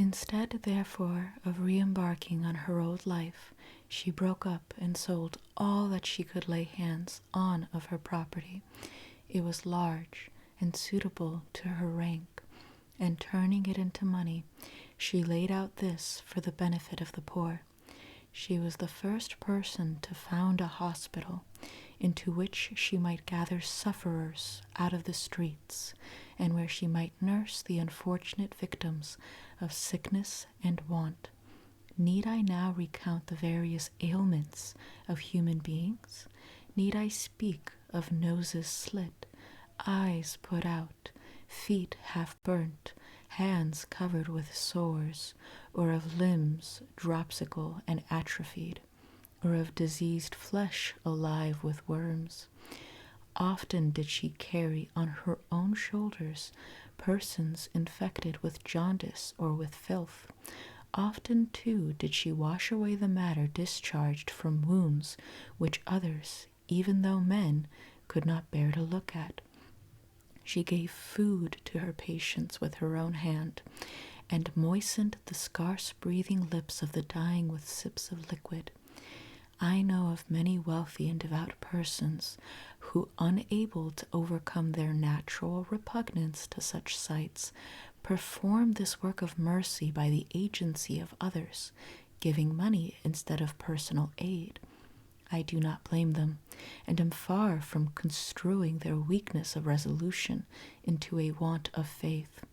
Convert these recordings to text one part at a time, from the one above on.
Instead, therefore, of re-embarking on her old life, she broke up and sold all that she could lay hands on of her property. It was large and suitable to her rank, and turning it into money, she laid out this for the benefit of the poor. She was the first person to found a hospital into which she might gather sufferers out of the streets, and where she might nurse the unfortunate victims of sickness and want. Need I now recount the various ailments of human beings? Need I speak of noses slit, eyes put out, feet half burnt, hands covered with sores, or of limbs dropsical and atrophied, or of diseased flesh alive with worms? Often did she carry on her own shoulders persons infected with jaundice or with filth. Often, too, did she wash away the matter discharged from wounds which others, even though men, could not bear to look at. She gave food to her patients with her own hand, and moistened the scarce-breathing lips of the dying with sips of liquid. I know of many wealthy and devout persons who, unable to overcome their natural repugnance to such sights, perform this work of mercy by the agency of others, giving money instead of personal aid. I do not blame them, and am far from construing their weakness of resolution into a want of faith.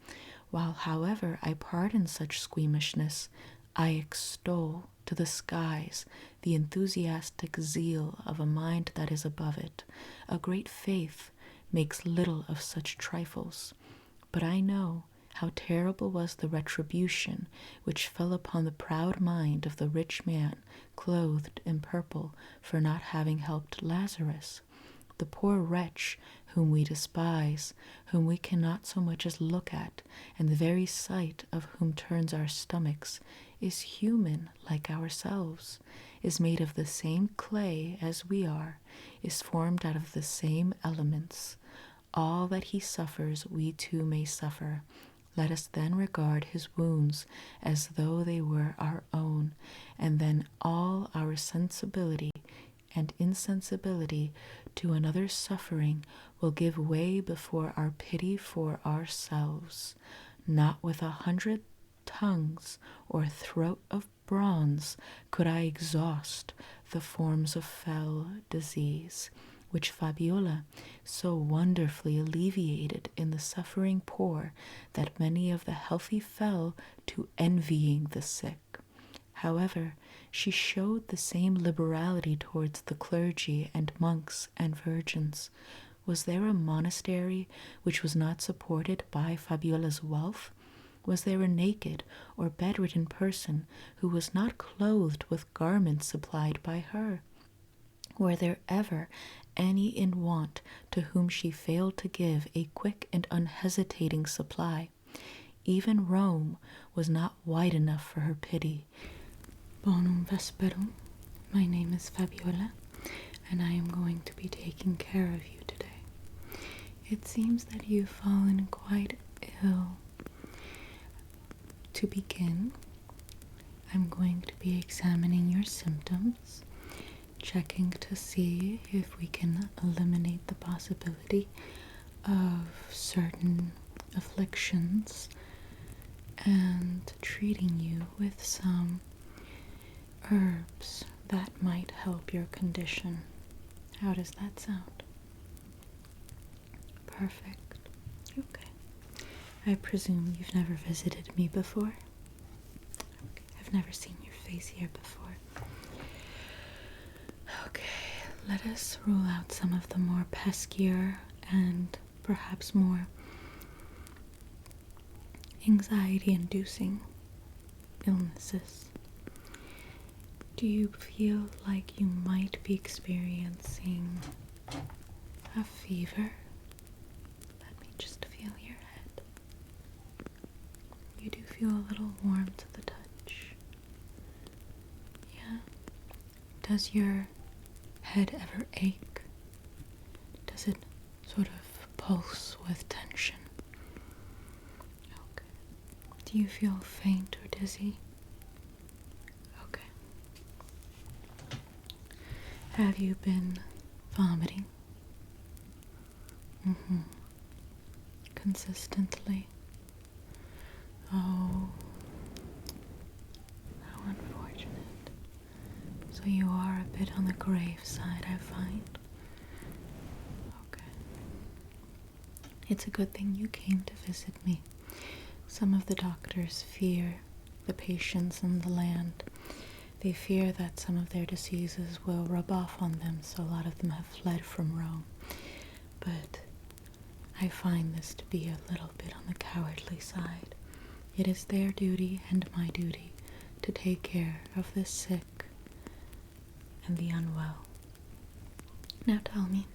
While, however, I pardon such squeamishness, I extol to the skies the enthusiastic zeal of a mind that is above it. A great faith makes little of such trifles. But I know how terrible was the retribution which fell upon the proud mind of the rich man clothed in purple for not having helped Lazarus. The poor wretch whom we despise, whom we cannot so much as look at, and the very sight of whom turns our stomachs, is human like ourselves, is made of the same clay as we are, is formed out of the same elements. All that he suffers we too may suffer. Let us then regard his wounds as though they were our own, and then all our sensibility and insensibility to another's suffering will give way before our pity for ourselves. Not with 100 tongues or throat of bronze could I exhaust the forms of fell disease, which Fabola so wonderfully alleviated in the suffering poor that many of the healthy fell to envying the sick. However, she showed the same liberality towards the clergy and monks and virgins. Was there a monastery which was not supported by Fabola's wealth? Was there a naked or bedridden person who was not clothed with garments supplied by her? Were there ever any in want to whom she failed to give a quick and unhesitating supply? Even Rome was not wide enough for her pity. Bonum vesperum. My name is Fabola, and I am going to be taking care of you today. It seems that you've fallen quite ill. To begin, I'm going to be examining your symptoms, checking to see if we can eliminate the possibility of certain afflictions, and treating you with some herbs that might help your condition. How does that sound? Perfect. Okay. I presume you've never visited me before? Okay. I've never seen your face here before. Okay, let us rule out some of the more peskier and perhaps more anxiety-inducing illnesses. Do you feel like you might be experiencing a fever? Let me just feel your head. You do feel a little warm to the touch. Yeah? Does your head ever ache? Does it sort of pulse with tension? Okay. Do you feel faint or dizzy? Okay. Have you been vomiting? Consistently? Oh, how unfortunate. So you are a bit on the grave side, I find. Okay. It's a good thing you came to visit me. Some of the doctors fear the patients and the land. They fear that some of their diseases will rub off on them, so a lot of them have fled from Rome. But I find this to be a little bit on the cowardly side. It is their duty and my duty to take care of the sick and the unwell. Now tell me,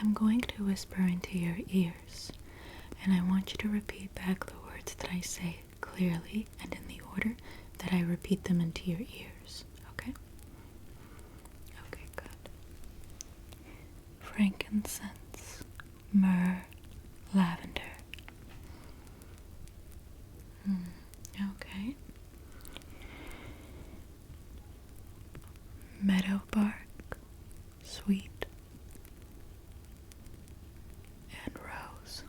I'm going to whisper into your ears, and I want you to repeat back the words that I say clearly and in the order that I repeat them into your ears, okay? Okay, good. Frankincense, myrrh, lavender. Okay. Meadow bark, sweet, and rose.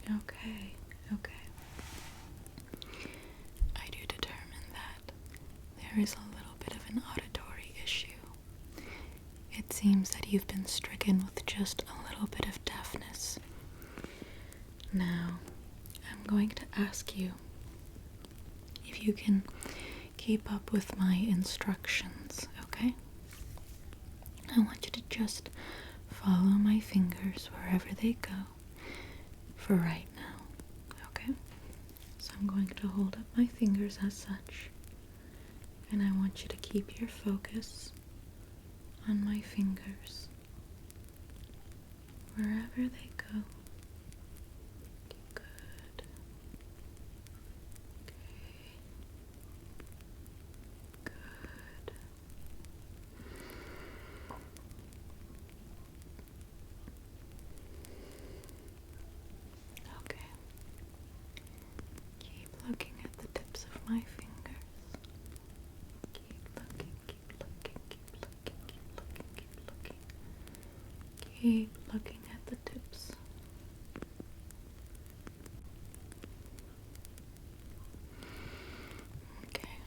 Okay. I do determine that there is a little bit of an auditory issue. It seems that you've been stricken with just a little bit of deafness. Now, I'm going to ask you if you can keep up with my instructions, okay? I want you to just follow my fingers wherever they go for right now, okay? So I'm going to hold up my fingers as such, and I want you to keep your focus on my fingers wherever they go. Good. Okay. Good. Okay. Keep looking at the tips of my fingers. Keep looking, keep looking, keep looking, keep looking, keep looking. Keep looking at the tips. Okay.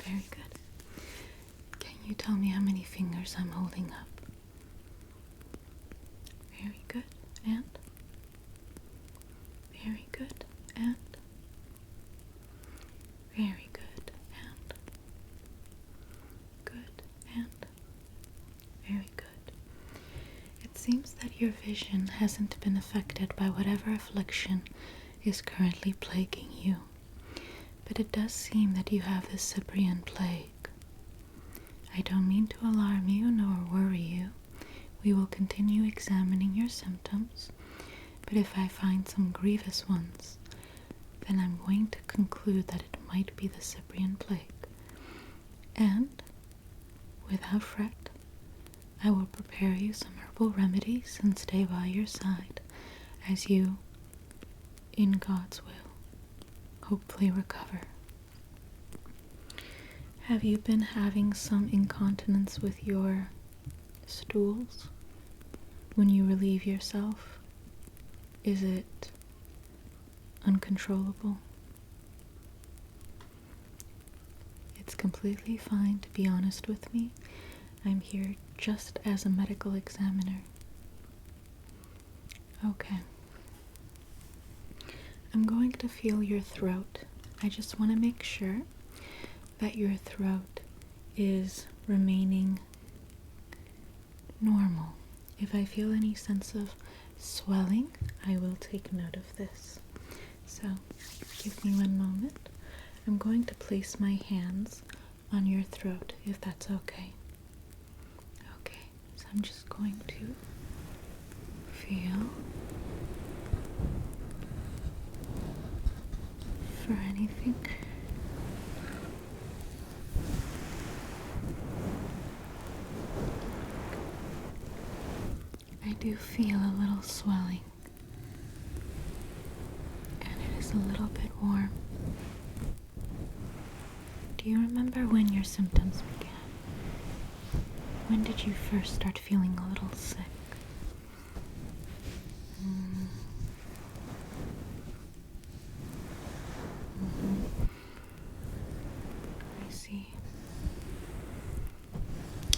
Very good. Can you tell me how many fingers I'm holding up? Very good. And? Very good. And? Very good. And? Good. And? Very good. It seems that your vision hasn't been affected by whatever affliction is currently plaguing you, but it does seem that you have the Cyprian plague. I don't mean to alarm you nor worry you. We will continue examining your symptoms, but if I find some grievous ones, then I'm going to conclude that it might be the Cyprian plague. And, without fret, I will prepare you some herbal remedies and stay by your side as you, in God's will, hopefully recover. Have you been having some incontinence with your stools when you relieve yourself? Is it uncontrollable? It's completely fine to be honest with me. I'm here just as a medical examiner. Okay. I'm going to feel your throat. I just want to make sure that your throat is remaining normal. If I feel any sense of swelling, I will take note of this. So, give me one moment. I'm going to place my hands on your throat, if that's okay. Okay, so I'm just going to feel for anything. I do feel a little swelling. a little bit warm. Do you remember when your symptoms began? When did you first start feeling a little sick? I see.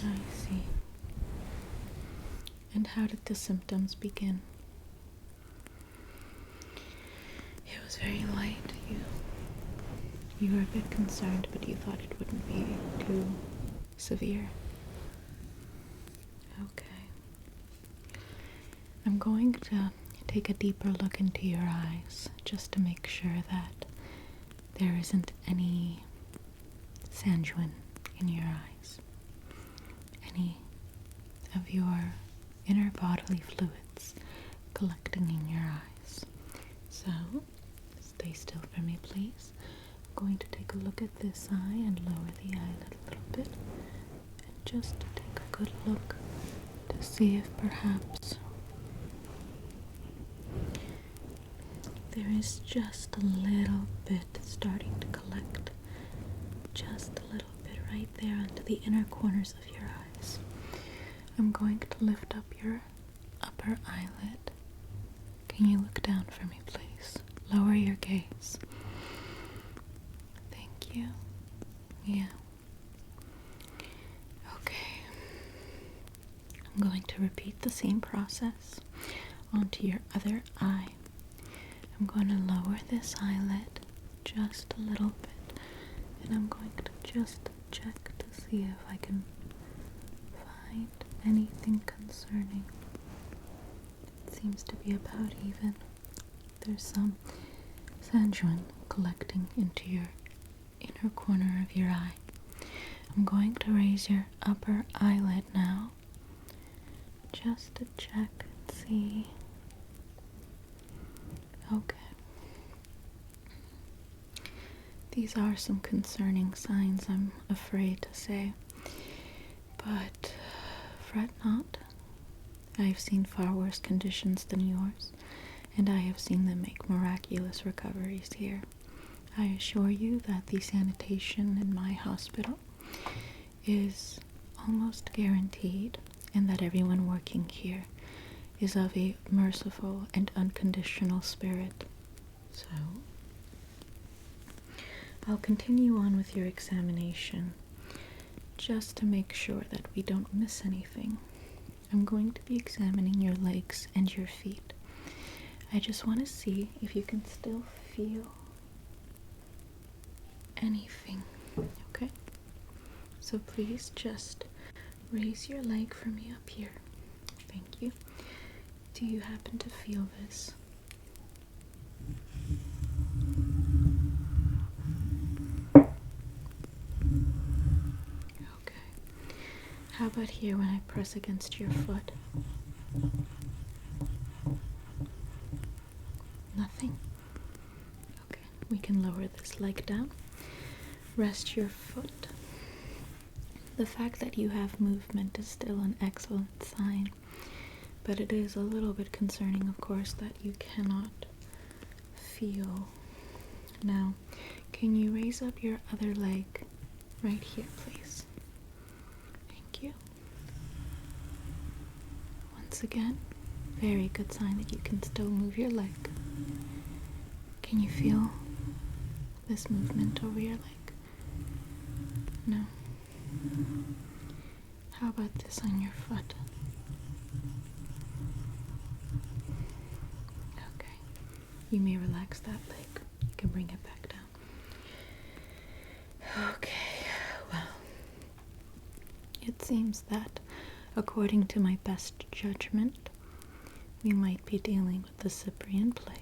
I see. And how did the symptoms begin? It was very light. You were a bit concerned, but you thought it wouldn't be too severe. Okay. I'm going to take a deeper look into your eyes just to make sure that there isn't any sanguine in your eyes. Any of your inner bodily fluids collecting in your eyes. So, stay still for me, please. I'm going to take a look at this eye and lower the eyelid a little bit. And just take a good look to see if perhaps there is just a little bit starting to collect. Just a little bit right there onto the inner corners of your eyes. I'm going to lift up your upper eyelid. Can you look down for me, please? Lower your gaze. Thank you. Yeah. Okay. I'm going to repeat the same process onto your other eye. I'm going to lower this eyelid just a little bit, and I'm going to just check to see if I can find anything concerning. It seems to be about even. There's some sanguine collecting into your inner corner of your eye. I'm going to raise your upper eyelid now, just to check and see. Okay. These are some concerning signs, I'm afraid to say, but fret not. I've seen far worse conditions than yours, and I have seen them make miraculous recoveries here. I assure you that the sanitation in my hospital is almost guaranteed, and that everyone working here is of a merciful and unconditional spirit. So, I'll continue on with your examination, just to make sure that we don't miss anything. I'm going to be examining your legs and your feet. I just want to see if you can still feel anything, okay? So please just raise your leg for me up here. Thank you. Do you happen to feel this? Okay. How about here when I press against your foot? Nothing? Okay, we can lower this leg down. Rest your foot. The fact that you have movement is still an excellent sign, but it is a little bit concerning, of course, that you cannot feel. Now, can you raise up your other leg right here, please? Thank you. Once again, very good sign that you can still move your leg. Can you feel this movement over your leg? No. How about this on your foot? Okay. You may relax that leg. You can bring it back down. Okay, well, it seems that, according to my best judgment, we might be dealing with the Cyprian plague.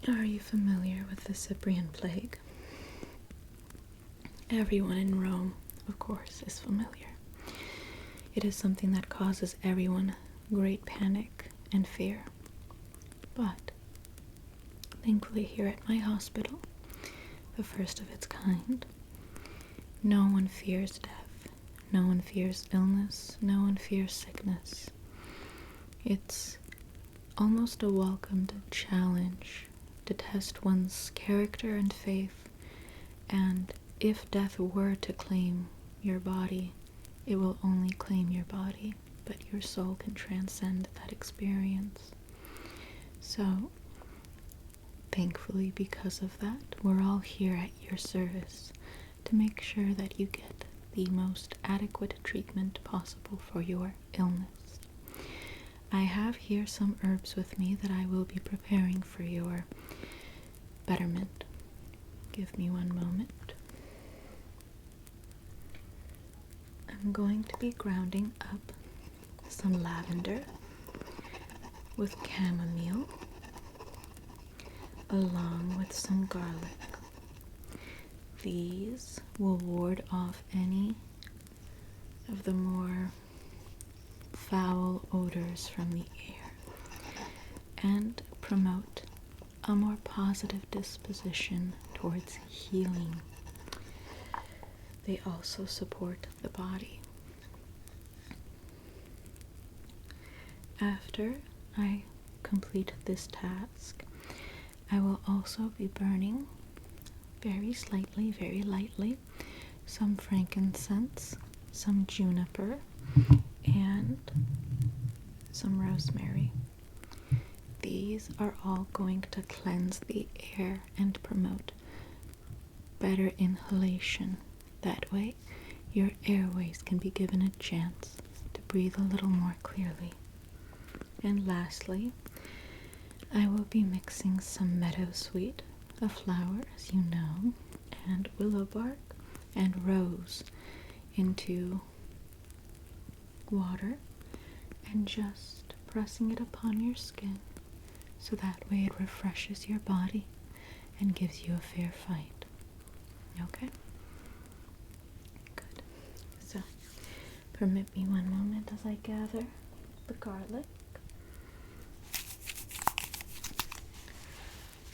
Are you familiar with the Cyprian plague? Everyone in Rome, of course, is familiar. It is something that causes everyone great panic and fear. But, thankfully here at my hospital, the first of its kind, no one fears death, no one fears illness, no one fears sickness. It's almost a welcomed challenge to test one's character and faith, and if death were to claim your body, it will only claim your body, but your soul can transcend that experience. So, thankfully, because of that, we're all here at your service to make sure that you get the most adequate treatment possible for your illness. I have here some herbs with me that I will be preparing for your betterment. Give me one moment. I'm going to be grounding up some lavender with chamomile, along with some garlic. These will ward off any of the more foul odors from the air and promote a more positive disposition towards healing. They also support the body. After I complete this task, I will also be burning very slightly, very lightly, some frankincense, some juniper, and some rosemary. These are all going to cleanse the air and promote better inhalation. That way, your airways can be given a chance to breathe a little more clearly. And lastly, I will be mixing some meadowsweet, a flower as you know, and willow bark and rose into water and just pressing it upon your skin so that way it refreshes your body and gives you a fair fight. Okay? Good. So, permit me one moment as I gather the garlic.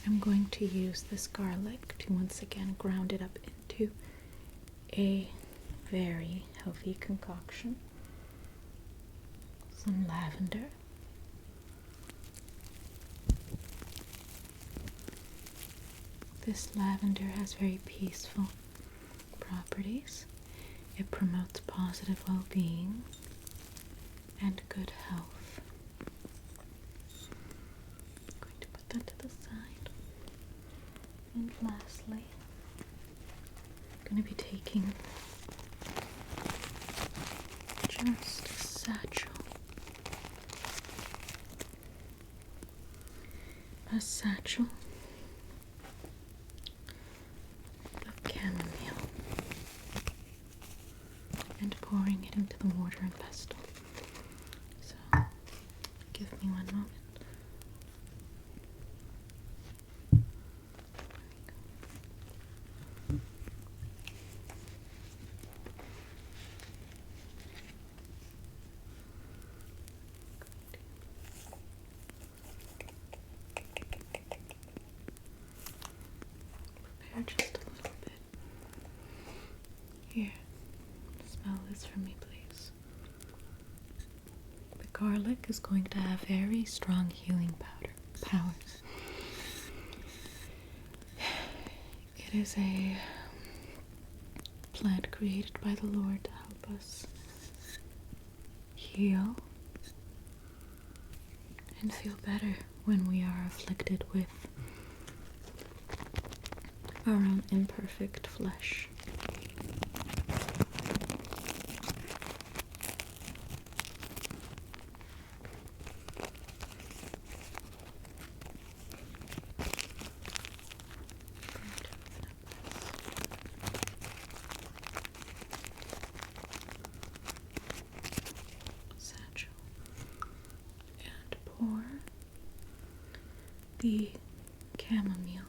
I'm going to use this garlic to once again ground it up into a very healthy concoction. Some lavender. This lavender has very peaceful properties. It promotes positive well-being and good health. I'm going to put that to the side. And lastly, I'm going to be taking just a satchel of chamomile and pouring it into the mortar and pestle. So, give me one moment. Just a little bit. Here, smell this for me, please. The garlic is going to have very strong healing powers. It is a plant created by the Lord to help us heal and feel better when we are afflicted with our own imperfect flesh. Satchel and pour the chamomile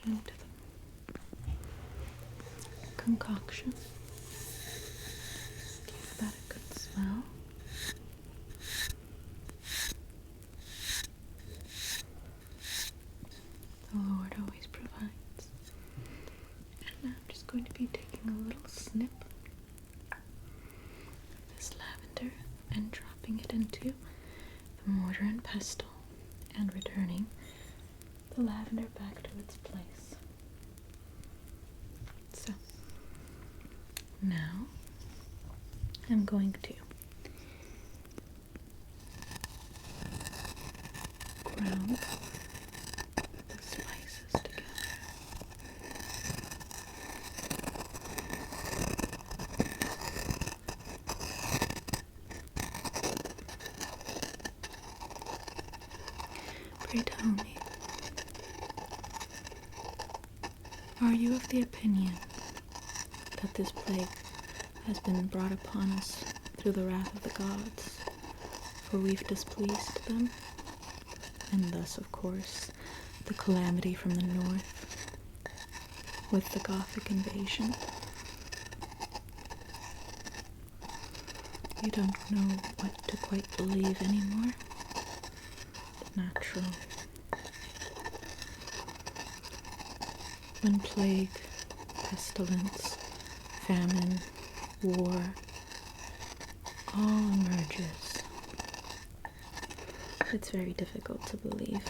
into the concoction. Give that a good smell. The Lord always provides. And now I'm just going taking a little snip of this lavender and dropping it into the mortar and pestle and returning the lavender back to its place. So now I'm going to ground the spices together. Pray tell me, are you of the opinion that this plague has been brought upon us through the wrath of the gods, for we've displeased them, and thus, of course, the calamity from the north with the Gothic invasion? You don't know what to quite believe anymore? Natural. When plague, pestilence, famine, war all emerges, it's very difficult to believe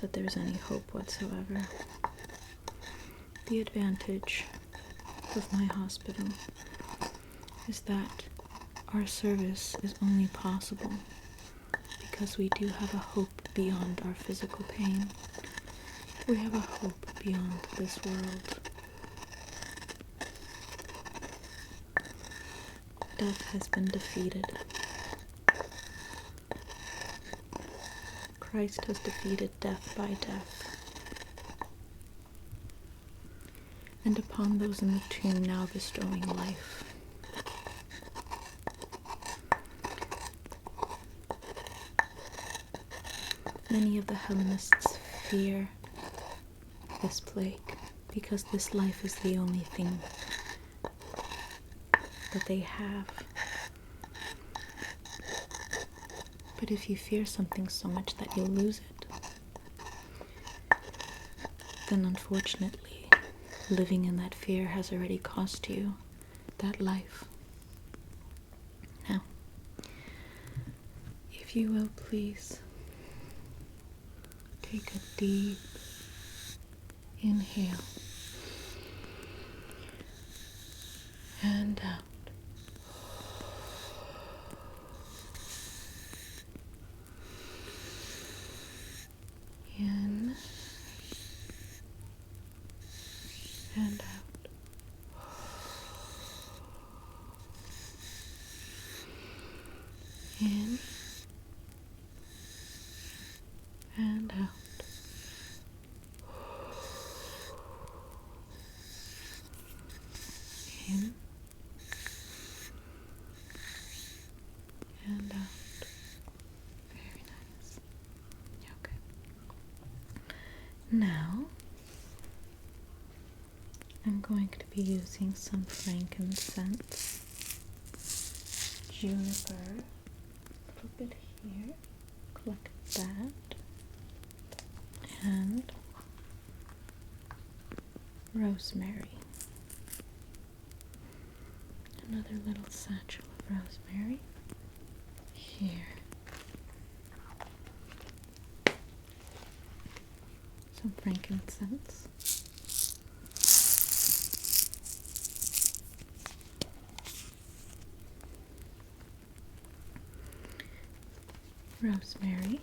that there's any hope whatsoever. The advantage of my hospital is that our service is only possible because we do have a hope beyond our physical pain. We have a hope beyond this world. Death has been defeated. Christ has defeated death by death. And upon those in the tomb now bestowing life. Many of the Hellenists fear this plague because this life is the only thing that they have. But if you fear something so much that you'll lose it, then unfortunately, living in that fear has already cost you that life. Now, if you will please, take a deep inhale and out. In and out. In and out. In and out. Very nice. Okay. Now, I'm going to be using some frankincense, juniper, a little bit here, collect that, and rosemary. Another little satchel of rosemary here. Some frankincense. Rosemary.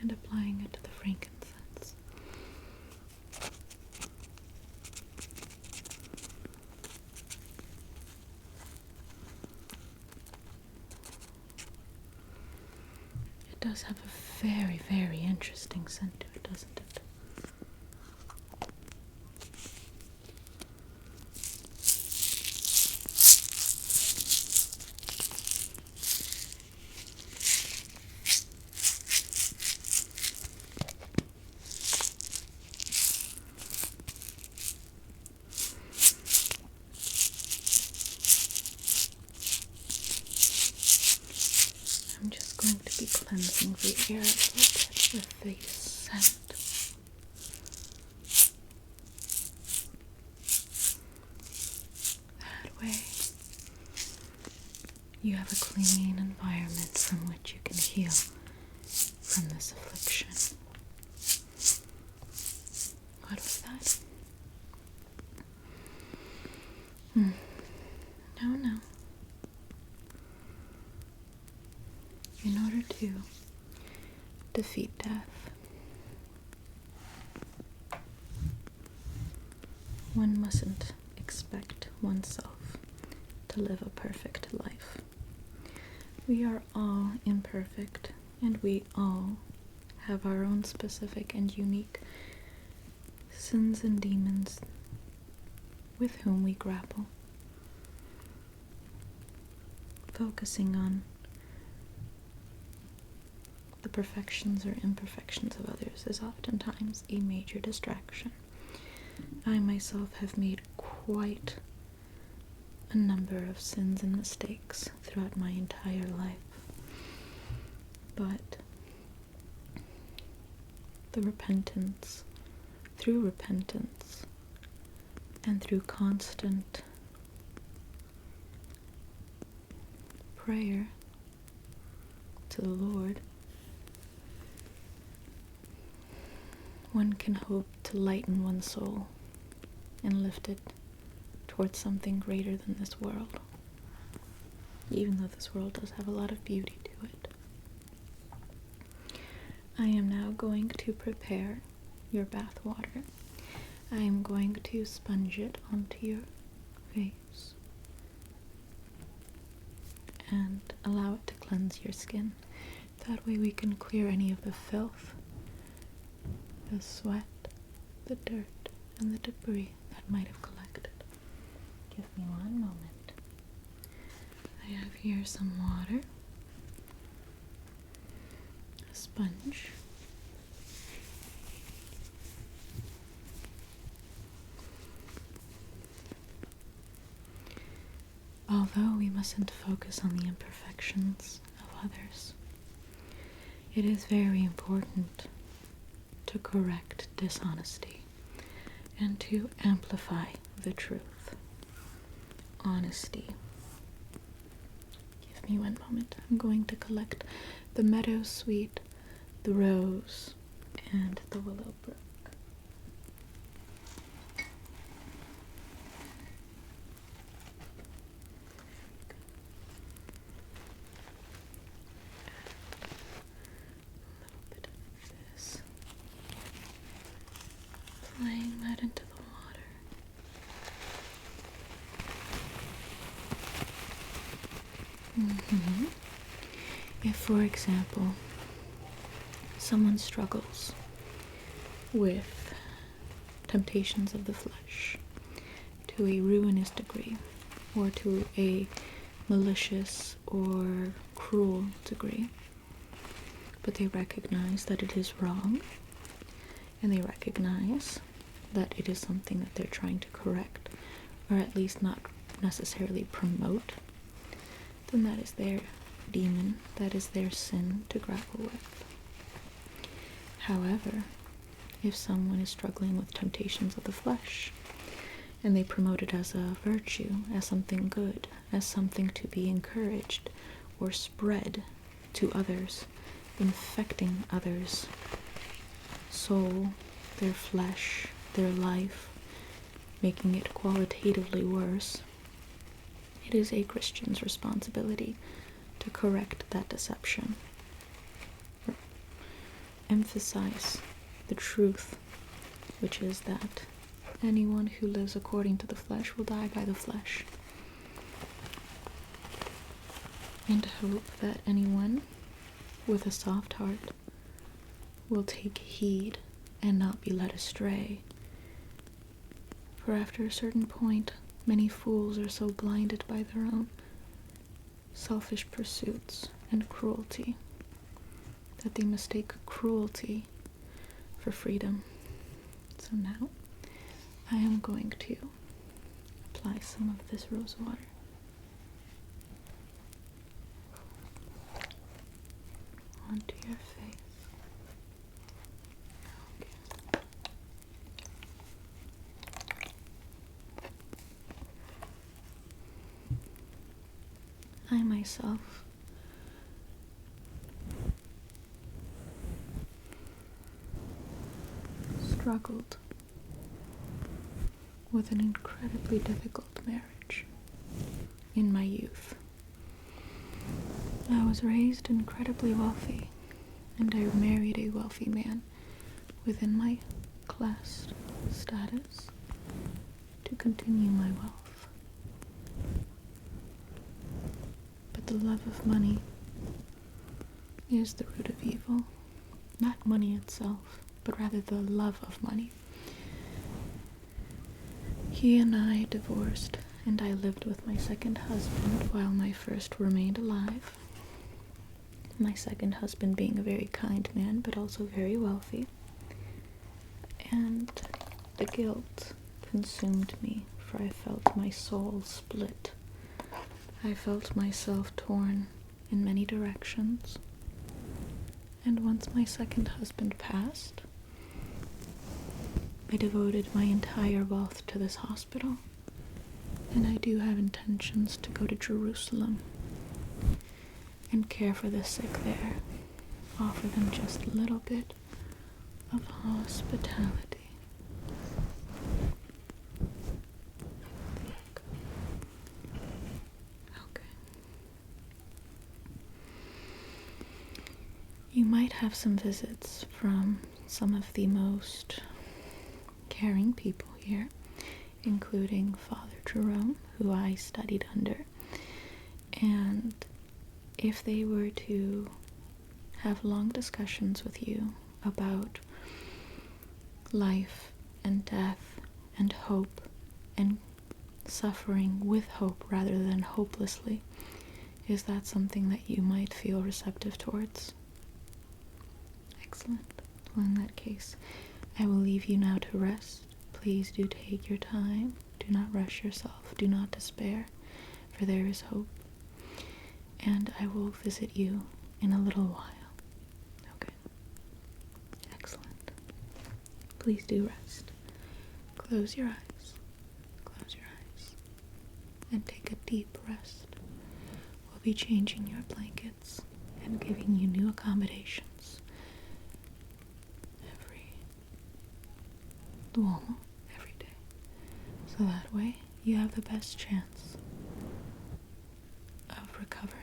And applying it to the frankincense. It does have a very, very interesting scent to it, doesn't it? cleansing the air a little bit with the scent. That way, you have a clean environment from which you can heal from this affliction. What was that? No. In order to defeat death, one mustn't expect oneself to live a perfect life. We are all imperfect, and we all have our own specific and unique sins and demons with whom we grapple. Focusing on the perfections or imperfections of others is oftentimes a major distraction. I myself have made quite a number of sins and mistakes throughout my entire life, but through repentance and through constant prayer to the Lord, one can hope to lighten one's soul and lift it towards something greater than this world, even though this world does have a lot of beauty to it. I am now going to prepare your bath water. I am going to sponge it onto your face and allow it to cleanse your skin. That way we can clear any of the filth, the sweat, the dirt, and the debris that might have collected. Give me one moment. I have here some water, a sponge, although we mustn't focus on the imperfections of others, it is very important to correct dishonesty and to amplify the truth. Honesty. Give me one moment. I'm going to collect the meadow sweet, the rose, and the willow brook. Laying that into the water. If, for example, someone struggles with temptations of the flesh to a ruinous degree, or to a malicious or cruel degree, but they recognize that it is wrong, and they recognize that it is something that they're trying to correct, or at least not necessarily promote, then that is their demon, that is their sin to grapple with. However, if someone is struggling with temptations of the flesh, and they promote it as a virtue, as something good, as something to be encouraged or spread to others, infecting others' soul, their flesh, their life, making it qualitatively worse, it is a Christian's responsibility to correct that deception. Emphasize the truth, which is that anyone who lives according to the flesh will die by the flesh. And hope that anyone with a soft heart will take heed and not be led astray. For after a certain point, many fools are so blinded by their own selfish pursuits and cruelty that they mistake cruelty for freedom. So now, I am going to apply some of this rose water. onto your face. Okay. I myself struggled with an incredibly difficult marriage in my youth. I was raised incredibly wealthy, and I married a wealthy man within my class status to continue my wealth. But the love of money is the root of evil. Not money itself, but rather the love of money. He and I divorced, and I lived with my second husband while my first remained alive. My second husband being a very kind man, but also very wealthy. And the guilt consumed me, for I felt my soul split. I felt myself torn in many directions. And once my second husband passed, I devoted my entire wealth to this hospital, and I do have intentions to go to Jerusalem and care for the sick there, offer them just a little bit of hospitality. Okay. You might have some visits from some of the most caring people here, including Father Jerome, who I studied under, and if they were to have long discussions with you about life and death and hope and suffering with hope rather than hopelessly, is that something that you might feel receptive towards? Excellent. Well, in that case, I will leave you now to rest. Please do take your time. Do not rush yourself. Do not despair, for there is hope. And I will visit you in a little while. Okay. Excellent. Please do rest. Close your eyes. Close your eyes. And take a deep rest. We'll be changing your blankets and giving you new accommodations every day. So that way you have the best chance of recovering.